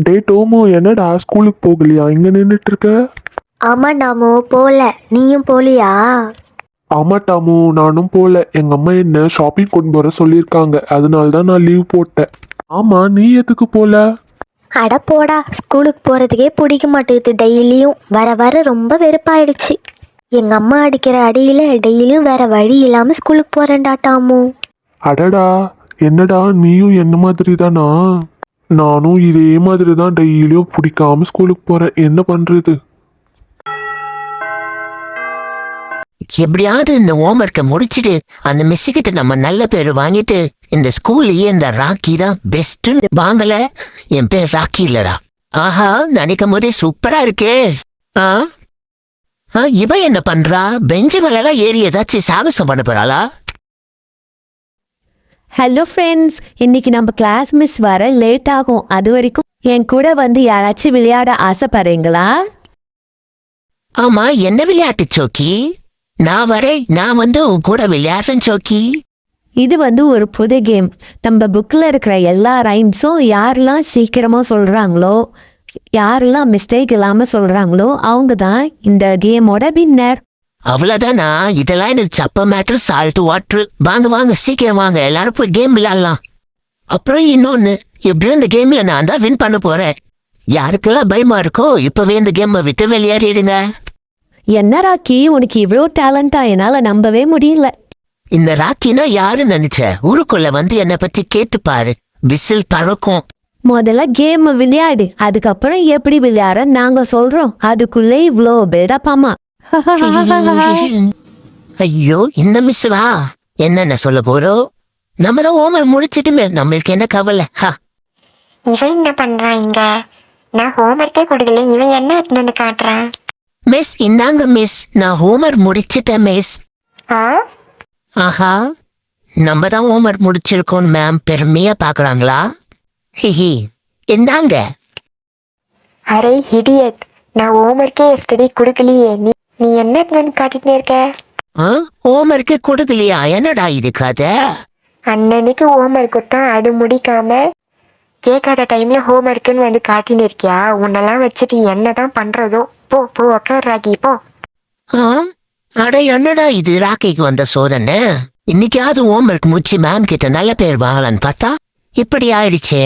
டே டோமோ, என்னடா ஸ்கூலுக்கு போகலையா? இங்க நின்றுட்டு இருக்க. ஆமா டாமு, போல. நீயும் போலியா? ஆமா டாமு, நானும் போல. எங்க அம்மா என்ன ஷாப்பிங் கொண்டு போற சொல்லியிருக்காங்க, அதனால தான் நான் லீவ் போட்டேன். ஆமா, நீ எதுக்கு போல? அட போடா, ஸ்கூலுக்கு போறதுக்கே பிடிக்க மாட்டேங்குது. டெய்லியும் வர வர ரொம்ப வெறுப்பாயிடுச்சு. எங்க அம்மா அடிக்கிற அடியில டெய்லியும் வேற வழி இல்லாம ஸ்கூலுக்கு போறேன்டா டாமு. அடடா, என்னடா நீயும் என்ன மாதிரி தானா? நானும் இதே மாதிரி தான் டெய்லியும் பிடிக்காம ஸ்கூலுக்கு போறேன். என்ன பண்றது? எப்படியாவது இந்த ஹோம்ஒர்க்கை முடிச்சுட்டு அந்த மிஸ் கிட்ட நம்ம நல்ல பேர் வாங்கிட்டு இந்த ஸ்கூல்லயே இந்த ராக்கி தான் பெஸ்ட்னு வாங்கல. என் பேர் ராக்கி இல்லடா. ஆஹா, நினைக்கும் போதே சூப்பரா இருக்கே. ஆ இவ என்ன பண்றா? பெஞ்சு மேலாம் ஏறி ஏதாச்சும் சாகசம் பண்ண போறாளா? ஹலோ ஃப்ரெண்ட்ஸ், இன்னைக்கு நம்ம கிளாஸ் மிஸ் வர லேட் ஆகும். அது வரைக்கும் என் கூட வந்து யாராச்சும் விளையாட ஆசைப்படுறீங்களா? ஆமா, என்ன விளையாட்டு சோக்கி? நான் வரேன், நான் வந்து உன் கூட விளையாடுறேன் சோக்கி. இது வந்து ஒரு புது கேம். நம்ம புக்கில் இருக்கிற எல்லா ரைம்ஸும் யாரெல்லாம் சீக்கிரமாக சொல்கிறாங்களோ, யாரெல்லாம் மிஸ்டேக் இல்லாமல் சொல்கிறாங்களோ அவங்க தான் இந்த கேமோட வின்னர். அவ்வளவுதானா? இதெல்லாம் எனக்கு சப்ப மேட்டர் சால்ட் வாட்டர். வாங்க வாங்க, சீக்கிரம் வாங்க, எல்லாரும் போய் கேம் விளையாடலாம். அப்புறம் இன்னொன்னு, எப்படியும் இந்த கேம்ல நான் தான் வின் பண்ண போறேன். யாருக்கெல்லாம் பயமா இருக்கோ இப்பவே இந்த கேமை விட்டு வெளியேறிடுங்க. என்ன ராக்கி, உனக்கு இவ்வளோ டேலண்டா? என்னால் நம்பவே முடியல. இந்த ராக்கினா யாருன்னு நினைச்ச? ஊருக்குள்ள வந்து என்னை பத்தி கேட்டு பாரு, விசில் பறக்கும். முதல்ல கேம் விளையாடு, அதுக்கப்புறம் எப்படி விளையாட நாங்க சொல்றோம். அதுக்குள்ளே இவ்வளோ பேடப்பாமா. ஐயோ, இந்த மிஸ் வா. என்னென்ன சொல்ல போறோம்? நம்ம தான் ஹோம்ஒர்க் முடிச்சிட்டுமே, நம்மளுக்கு என்ன கவலை? இவன் என்ன பண்றான் இங்க? நான் ஹோம்ஒர்க்கே கொடுக்கல, இவன் என்ன எடுத்துன்னு காட்டுறான்? மிஸ் இந்தாங்க மிஸ், நான் ஹோம்ஒர்க் முடிச்சிட்டேன் மிஸ். ஆஹா, நம்ம தான் ஹோம்ஒர்க் முடிச்சிருக்கோம் மேம் பெருமையா பாக்குறாங்களா? ஹிஹி, இந்தாங்க. அரே இடியட், நான் ஹோம்ஒர்க்கே எஸ்டர்டே கொடுக்கலையே. நீ என்ன எடுத்துன்னு காட்டிட்டு இருக்க? ஹோம்ஒர்க்கு கொடுக்கலையா? என்னடா இது கதை? அன்னன்னைக்கு ஹோம்ஒர்க்கு தான் அது முடிக்காம கேட்காத டைம்ல ஹோம்ஒர்க்குன்னு வந்து காட்டின்னு இருக்கியா? உன்னெல்லாம் வச்சுட்டு என்னதான் பண்றதோ? போ போ, உக்கார் ராக்கி, போ. அட என்னடா இது ராக்கிக்கு வந்த சோதனை? இன்னைக்காவது ஹோம்ஒர்க் முடிச்சு மேம் கிட்ட நல்ல பேர் வாங்கலான்னு பார்த்தா இப்படி ஆயிடுச்சே.